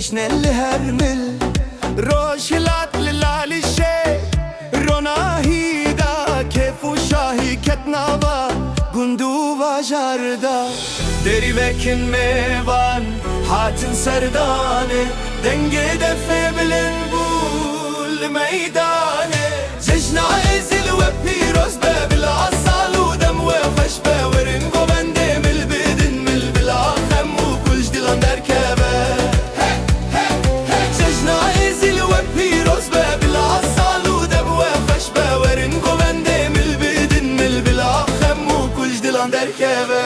جشن الهرمل روش العطل العلي الشيء رونا هيدا كيف وشاهي كتنابا قندو باجاردا دری بکن میوان هاتن سردانه دنگه دفه بلن بول میدانه جشن عزل و پیروز به بلا سال و دم و خوش به ورنگ و بنده مل بدن مل بلا خم و کلش دلان در کبه جشن عزل و پیروز به بلا سال و دم و خوش به ورنگ و بنده مل بدن مل بلا خم و کلش دلان در کبه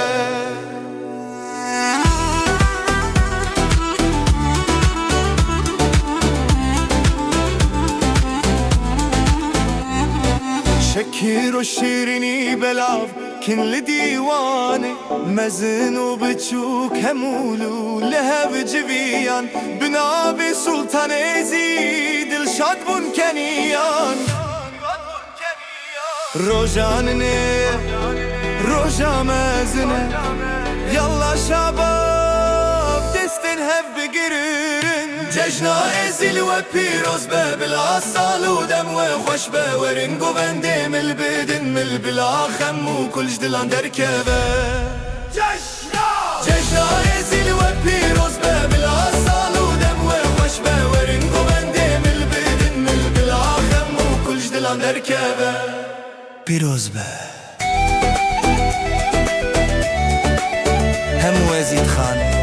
شكير وشيريني بلاف كل ديواني مزن وبتشوك همولو لهب جبيان بنابي سلطان يزيد الشاد بن كنيان روجانني روجا مزنة يلا شباب دستن هب بقررن جشنا ازل و پیروز به بلا سال و دم و خوش به ورنگ و بنده مل بدن مل بلا خم و کلش دلان در کبه جشنا ازل و پیروز به بلا سال و دم و خوش به ورنگ و بنده مل بدن مل بلا خم و کلش دلان در کبه پیروز به هم وزید خان